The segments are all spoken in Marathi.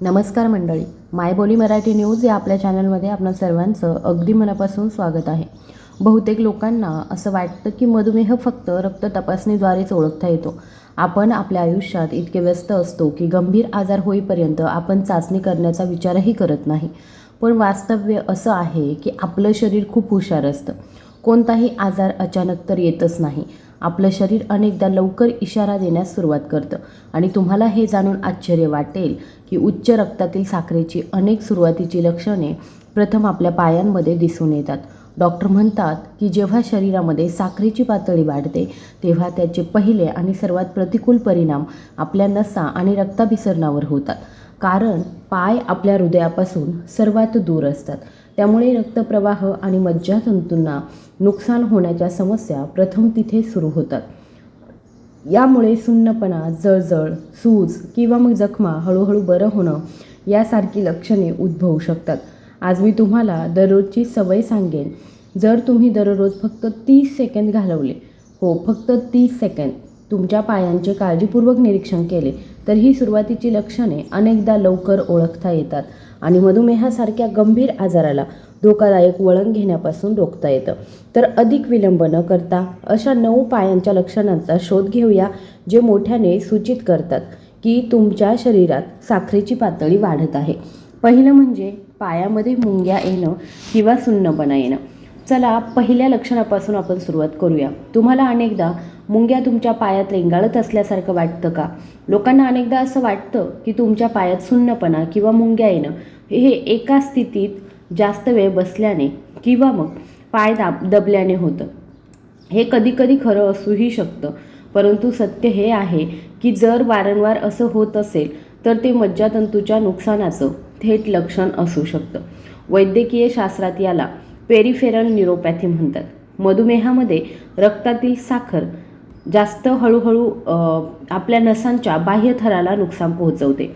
नमस्कार मंडळी, मायबोली मराठी न्यूज या आपल्या चॅनलमध्ये आपणा सर्वांचं अगदी मनापासून स्वागत आहे. बहुतेक लोकांना असं वाटतं की मधुमेह फक्त रक्त तपासणीद्वारेच ओळखता येतो. आपण आपल्या आयुष्यात इतके व्यस्त असतो की गंभीर आजार होईपर्यंत आपण चाचणी करण्याचा विचारही करत नाही. पण वास्तव्य असं आहे की आपलं शरीर खूप हुशार असतं. कोणताही आजार अचानक तर येतच नाही. आपलं शरीर अनेकदा लवकर इशारा देण्यास सुरुवात करतं आणि तुम्हाला हे जाणून आश्चर्य वाटेल की उच्च रक्तातील साखरेची अनेक सुरुवातीची लक्षणे प्रथम आपल्या पायांमध्ये दिसून येतात. डॉक्टर म्हणतात की जेव्हा शरीरामध्ये साखरेची पातळी वाढते तेव्हा त्याचे पहिले आणि सर्वात प्रतिकूल परिणाम आपल्या नसा आणि रक्ताभिसरणावर होतात. कारण पाय आपल्या हृदयापासून सर्वात दूर असतात. त्यामुळे रक्तप्रवाह आणि मज्जातंतूंना नुकसान होण्याच्या समस्या प्रथम तिथे सुरू होतात. यामुळे सुन्नपणा, जळजळ, सूज किंवा मग जखमा हळूहळू बरं होणं यासारखी लक्षणे उद्भवू शकतात. आज मी तुम्हाला दररोजची सवय सांगेन. जर तुम्ही दररोज फक्त 30 सेकंद घालवले, फक्त 30 सेकंद तुमच्या पायांचे काळजीपूर्वक निरीक्षण केले तर ही सुरुवातीची लक्षणे अनेकदा लवकर ओळखता येतात आणि मधुमेहासारख्या गंभीर आजाराला धोकादायक वळण घेण्यापासून रोखता येतं. तर अधिक विलंब न करता अशा 9 पायांच्या लक्षणांचा शोध घेऊया जे मोठ्याने सूचित करतात की तुमच्या शरीरात साखरेची पातळी वाढत आहे. पहिलं म्हणजे पायामध्ये मुंग्या येणं किंवा सुन्नपणा येणं. चला पहिल्या लक्षणापासून आपण सुरुवात करूया. तुम्हाला अनेकदा मुंग्या तुमच्या पायात रेंगाळत असल्यासारखं वाटतं का? लोकांना अनेकदा असं वाटतं की तुमच्या पायात सुन्नपणा किंवा मुंग्या येणं हे एका स्थितीत जास्त वेळ बसल्याने किंवा मग पाय दबल्याने होतं. हे कधीकधी खरं असूही शकतं, परंतु सत्य हे आहे की जर वारंवार असं होत असेल तर ते मज्जातंतूच्या नुकसानाचं थेट लक्षण असू शकतं. वैद्यकीय शास्त्रात याला पेरिफेरल न्यूरोपॅथी म्हणतात. मधुमेहामध्ये रक्तातील साखर जास्त हळूहळू आपल्या नसांच्या बाह्य थराला नुकसान पोहोचवते,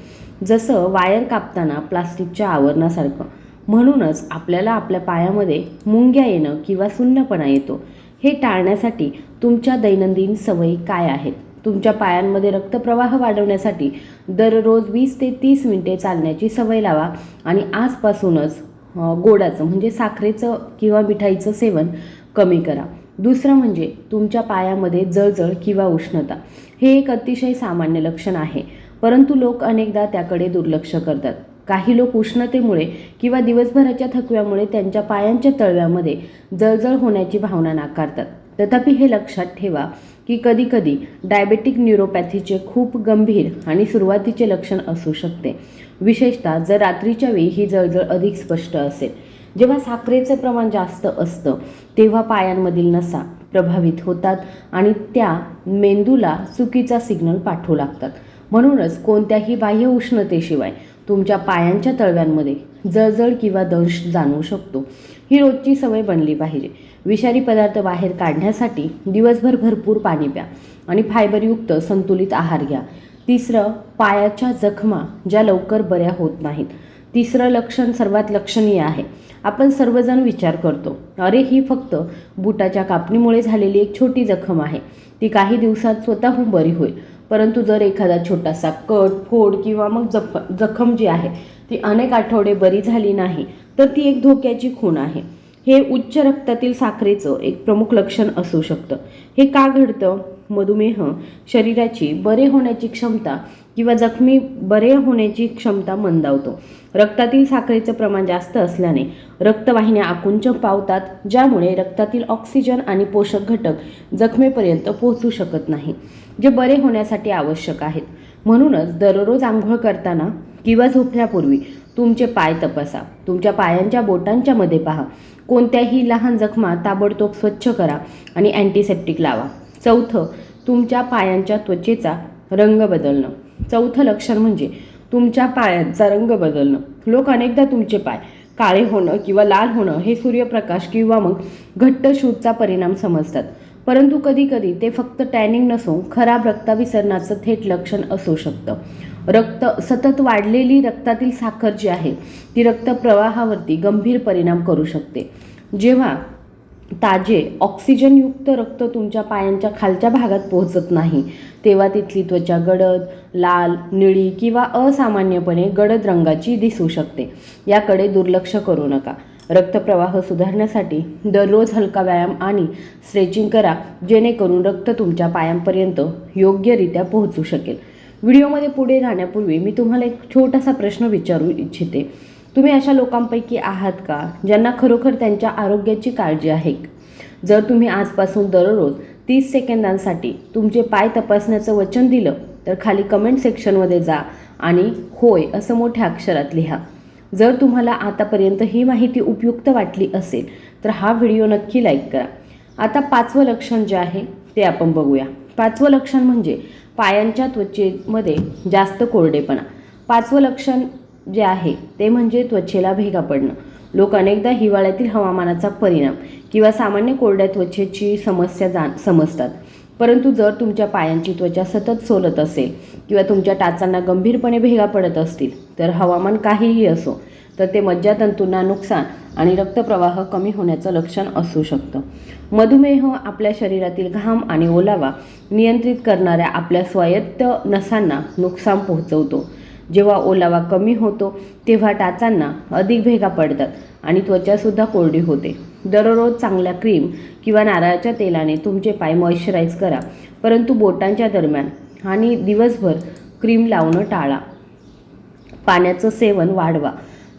जसं वायर कापताना प्लास्टिकच्या आवरणासारखं. म्हणूनच आपल्याला आपल्या पायामध्ये मुंग्या येणं किंवा सुन्नपणा येतो. हे टाळण्यासाठी तुमच्या दैनंदिन सवयी काय आहेत? तुमच्या पायांमध्ये रक्तप्रवाह वाढवण्यासाठी दररोज 20 ते 30 मिनिटे चालण्याची सवय लावा आणि आजपासूनच गोडाचं म्हणजे साखरेचं किंवा मिठाईचं सेवन कमी करा. दुसरं म्हणजे तुमच्या पायामध्ये जळजळ किंवा उष्णता. हे एक अतिशय सामान्य लक्षण आहे, परंतु लोक अनेकदा त्याकडे दुर्लक्ष करतात. काही लोक उष्णतेमुळे किंवा दिवसभराच्या थकव्यामुळे त्यांच्या पायांच्या तळव्यामध्ये जळजळ होण्याची भावना नाकारतात. तथापि हे लक्षात ठेवा की कधीकधी डायबेटिक न्यूरोपॅथीचे खूप गंभीर आणि सुरुवातीचे लक्षण असू शकते, विशेषतः जर रात्रीच्या वेळी ही जळजळ अधिक स्पष्ट असेल. जेव्हा साखरेचं प्रमाण जास्त असतं तेव्हा पायांमधील नसा प्रभावित होतात आणि त्या मेंदूला चुकीचा सिग्नल पाठवू लागतात. म्हणूनच कोणत्याही बाह्य उष्णतेशिवाय तुमच्या पायांच्या तळव्यांमध्ये जळजळ किंवा दंश जाणवू शकतो. ही रोजची सवय बनली पाहिजे. विषारी पदार्थ बाहेर काढण्यासाठी दिवसभर भरपूर पाणी प्या आणि फायबरयुक्त संतुलित आहार घ्या. तिसरं, पायाच्या जखमा ज्या लवकर बऱ्या होत नाहीत. तिसरं लक्षण सर्वात लक्षणीय आहे. आपण सर्वजण विचार करतो, अरे ही फक्त बुटाच्या कापणीमुळे झालेली एक छोटी जखम आहे, ती काही दिवसात स्वतःहून बरी होईल. परंतु जर एखादा छोटासा कट, फोड किंवा मग जखम जी आहे ती अनेक आठवडे बरी झाली नाही तर ती एक धोक्याची खूण आहे. हे उच्च रक्तातील साखरेचं एक प्रमुख लक्षण असू शकतं. हे का घडतं? मधुमेह शरीराची बरे होण्याची क्षमता किंवा जखमी बरे होण्याची क्षमता मंदावतो. रक्तातील साखरेचं प्रमाण जास्त असल्याने रक्तवाहिन्या आकुंचन पावतात, ज्यामुळे रक्तातील ऑक्सिजन आणि पोषक घटक जखमेपर्यंत पोहोचू शकत नाही, जे बरे होण्यासाठी आवश्यक आहेत. म्हणूनच दररोज आंघोळ करताना किंवा झोपण्यापूर्वी तुमचे पाय तपासा. तुमच्या पायांच्या बोटांच्या मध्ये पहा. कोणत्याही लहान जखमा ताबडतोब स्वच्छ करा आणि अँटीसेप्टिक लावा. चौथं, तुमच्या पायांच्या त्वचेचा रंग बदलणं. चौथं लक्षण म्हणजे तुमच्या पायांचा रंग बदलणं. लोक अनेकदा तुमचे पाय काळे होणं किंवा लाल होणं हे सूर्यप्रकाश किंवा मग घट्ट शूजचा परिणाम समजतात, परंतु कधीकधी ते फक्त टॅनिंग नसून खराब रक्ताभिसरणाचं थेट लक्षण असू शकतं. सतत वाढलेली रक्तातील साखर जी आहे ती रक्तप्रवाहावरती गंभीर परिणाम करू शकते. जेव्हा ताजे ऑक्सिजनयुक्त रक्त तुमच्या पायांच्या खालच्या भागात पोहोचत नाही, तेव्हा तिथली त्वचा गडद, लाल, निळी किंवा असामान्यपणे गडद रंगाची दिसू शकते. याकडे दुर्लक्ष करू नका. रक्तप्रवाह सुधारण्यासाठी दररोज हलका व्यायाम आणि स्ट्रेचिंग करा, जेणेकरून रक्त तुमच्या पायांपर्यंत योग्यरित्या पोहोचू शकेल. व्हिडिओमध्ये पुढे जाण्यापूर्वी मी तुम्हाला एक छोटासा प्रश्न विचारू इच्छिते. तुम्ही अशा लोकांपैकी आहात का ज्यांना खरोखर त्यांच्या आरोग्याची काळजी आहे? जर तुम्ही आजपासून दररोज 30 सेकंदांसाठी तुमचे पाय तपासण्याचं वचन दिलं तर खाली कमेंट सेक्शनमध्ये जा आणि होय असं मोठ्या अक्षरात लिहा. जर तुम्हाला आतापर्यंत ही माहिती उपयुक्त वाटली असेल तर हा व्हिडिओ नक्की लाईक करा. आता 5वं लक्षण जे आहे ते आपण बघूया. 5वं लक्षण म्हणजे पायांच्या त्वचेमध्ये जास्त कोरडेपणा. 5वं लक्षण जे आहे ते म्हणजे त्वचेला भेगा पडणं. लोक अनेकदा हिवाळ्यातील हवामानाचा परिणाम किंवा सामान्य कोरड्या त्वचेची समस्या समजतात, परंतु जर तुमच्या पायांची त्वचा सतत सोलत असेल किंवा तुमच्या टाचांना गंभीरपणे भेगा पडत असतील तर हवामान काहीही असो तर ते मज्जातंतूंना नुकसान आणि रक्तप्रवाह कमी होण्याचं लक्षण असू शकतं. मधुमेह आपल्या शरीरातील घाम आणि ओलावा नियंत्रित करणाऱ्या आपल्या स्वायत्त नसांना नुकसान पोहोचवतो. जेव्हा ओलावा कमी होतो तेव्हा टाचांना अधिक भेगा पडतात आणि त्वचासुद्धा कोरडी होते. दररोज चांगल्या क्रीम किंवा नारळाच्या तेलाने तुमचे पाय मॉइश्चराईज करा, परंतु बोटांच्या दरम्यान आणि दिवसभर क्रीम लावणं टाळा. पाण्याचं सेवन वाढवा.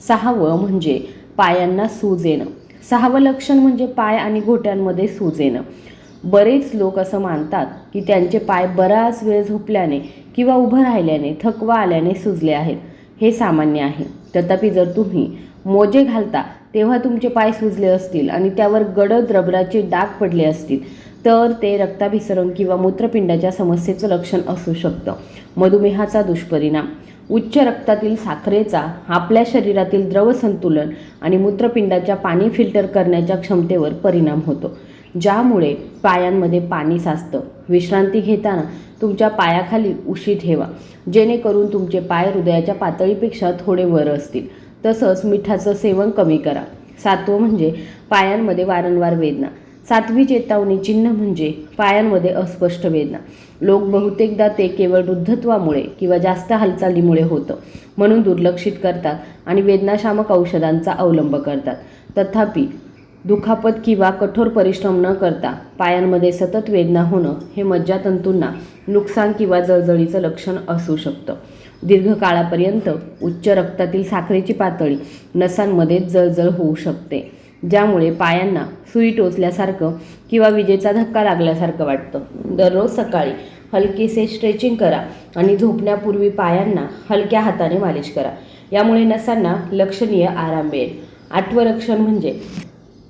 6वं म्हणजे पायांना सूज येणं. 6वं लक्षण म्हणजे पाय आणि घोट्यांमध्ये सूज येणं. बरेच लोक असं मानतात की त्यांचे पाय बराच वेळ झोपल्याने किंवा उभं राहिल्याने थकवा आल्याने सुजले आहेत. हे सामान्य आहे. तथापि जर तुम्ही मोजे घालता तेव्हा तुमचे पाय सुजले असतील आणि त्यावर गडद रबराचे डाग पडले असतील तर ते रक्ताभिसरण किंवा मूत्रपिंडाच्या समस्येचं लक्षण असू शकतं. मधुमेहाचा दुष्परिणाम. उच्च रक्तातील साखरेचा आपल्या शरीरातील द्रव संतुलन आणि मूत्रपिंडाच्या पाणी फिल्टर करण्याच्या क्षमतेवर परिणाम होतो, ज्यामुळे पायांमध्ये पाणी साचतं. विश्रांती घेताना तुमच्या पायाखाली उशी ठेवा, जेणेकरून तुमचे पाय हृदयाच्या पातळीपेक्षा थोडे वर असतील. तसंच मिठाचं सेवन कमी करा. 7वं म्हणजे पायांमध्ये वारंवार वेदना. 7वी चेतावणी चिन्ह म्हणजे पायांमध्ये अस्पष्ट वेदना. लोक बहुतेकदा ते केवळ वृद्धत्वामुळे किंवा जास्त हालचालीमुळे होतं म्हणून दुर्लक्षित करतात आणि वेदनाशामक औषधांचा अवलंब करतात. तथापि दुखापत किंवा कठोर परिश्रम न करता पायांमध्ये सतत वेदना होणं हे मज्जातंतूंना नुकसान किंवा जळजळीचं लक्षण असू शकतं. दीर्घकाळापर्यंत उच्च रक्तातील साखरेची पातळी नसांमध्ये जळजळ होऊ शकते, ज्यामुळे पायांना सुई टोचल्यासारखं किंवा विजेचा धक्का लागल्यासारखं वाटतं. दररोज सकाळी हलकेसे स्ट्रेचिंग करा आणि झोपण्यापूर्वी पायांना हलक्या हाताने मालिश करा. यामुळे नसांना लक्षणीय आराम मिळेल. 8वं लक्षण म्हणजे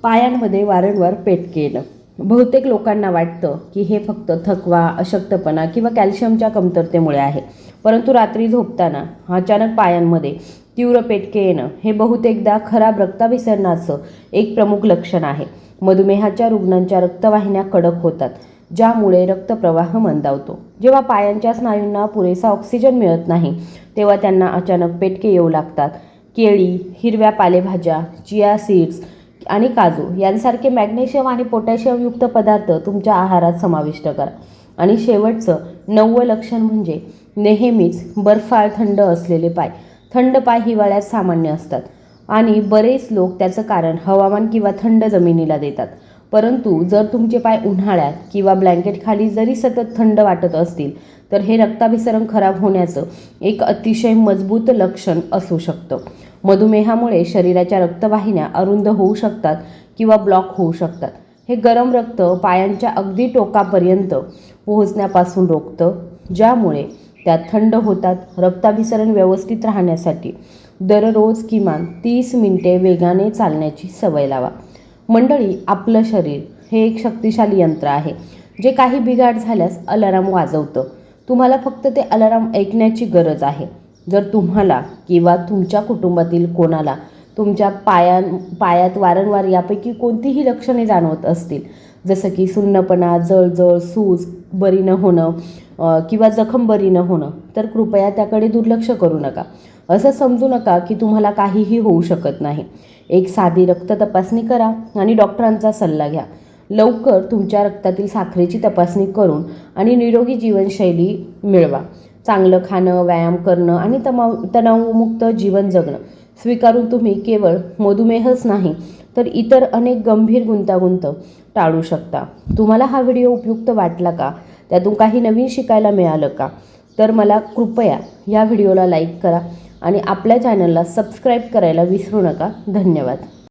पायांमध्ये वारंवार पेटके येणं. बहुतेक लोकांना वाटतं की हे फक्त थकवा, अशक्तपणा किंवा कॅल्शियमच्या कमतरतेमुळे आहे, परंतु रात्री झोपताना अचानक पायांमध्ये तीव्र पेटके येणं हे बहुतेकदा खराब रक्ताभिसरणाचं एक प्रमुख लक्षण आहे. मधुमेहाच्या रुग्णांच्या रक्तवाहिन्या कडक होतात, ज्यामुळे रक्तप्रवाह मंदावतो. जेव्हा पायांच्या स्नायूंना पुरेसा ऑक्सिजन मिळत नाही तेव्हा त्यांना अचानक पेटके येऊ लागतात. केळी, हिरव्या पालेभाज्या, चिया सीड्स आणि काजू यांसारखे मॅग्नेशियम आणि पोटॅशियमयुक्त पदार्थ तुमच्या आहारात समाविष्ट करा. आणि शेवटचं 9वं लक्षण म्हणजे नेहमीच बर्फाळ थंड असलेले पाय. थंड पाय हिवाळ्यात सामान्य असतात आणि बरेच लोक त्याचं कारण हवामान किंवा थंड जमिनीला देतात. परंतु जर तुमचे पाय उन्हाळ्यात किंवा ब्लँकेटखाली जरी सतत थंड वाटत असतील तर हे रक्ताभिसरण खराब होण्याचं एक अतिशय मजबूत लक्षण असू शकतं. मधुमेहामुळे शरीराच्या रक्तवाहिन्या अरुंद होऊ शकतात किंवा ब्लॉक होऊ शकतात. हे गरम रक्त पायांच्या अगदी टोकापर्यंत पोहोचण्यापासून रोखतं, ज्यामुळे त्या थंड होतात. रक्ताभिसरण व्यवस्थित राहण्यासाठी दररोज किमान 30 मिनिटे वेगाने चालण्याची सवय लावा. मंडळी, आपलं शरीर हे एक शक्तिशाली यंत्र आहे जे काही बिघाड झाल्यास अलार्म वाजवतं. तुम्हाला फक्त ते अलार्म ऐकण्याची गरज आहे. जर तुम्हाला किंवा तुमच्या कुटुंबातील कोणाला तुमच्या पायात वारंवार यापैकी कोणतीही लक्षणे जाणवत असतील, जसं की सुन्नपणा, जळजळ, सूज, बरी न होणं, किंवा जखम बरी न होणं, तर कृपया त्याकडे दुर्लक्ष करू नका. असं समजू नका की तुम्हाला काहीही होऊ शकत नाही. एक साधी रक्त तपासणी करा आणि डॉक्टरांचा सल्ला घ्या. लवकर तुमच्या रक्तातील साखरेची तपासणी करून आणि निरोगी जीवनशैली मिळवा. चांगलं खाणं, व्यायाम करणं आणि तणावमुक्त जीवन जगणं स्वीकारून तुम्ही केवळ मधुमेहच नाही तर इतर अनेक गंभीर गुंतागुंत टाळू शकता. तुम्हाला हा व्हिडिओ उपयुक्त वाटला का? त्यातून काही नवीन शिकायला मिळालं का? तर मला कृपया या व्हिडिओला लाईक करा आणि आपल्या चॅनलला सबस्क्राईब करायला विसरू नका. धन्यवाद.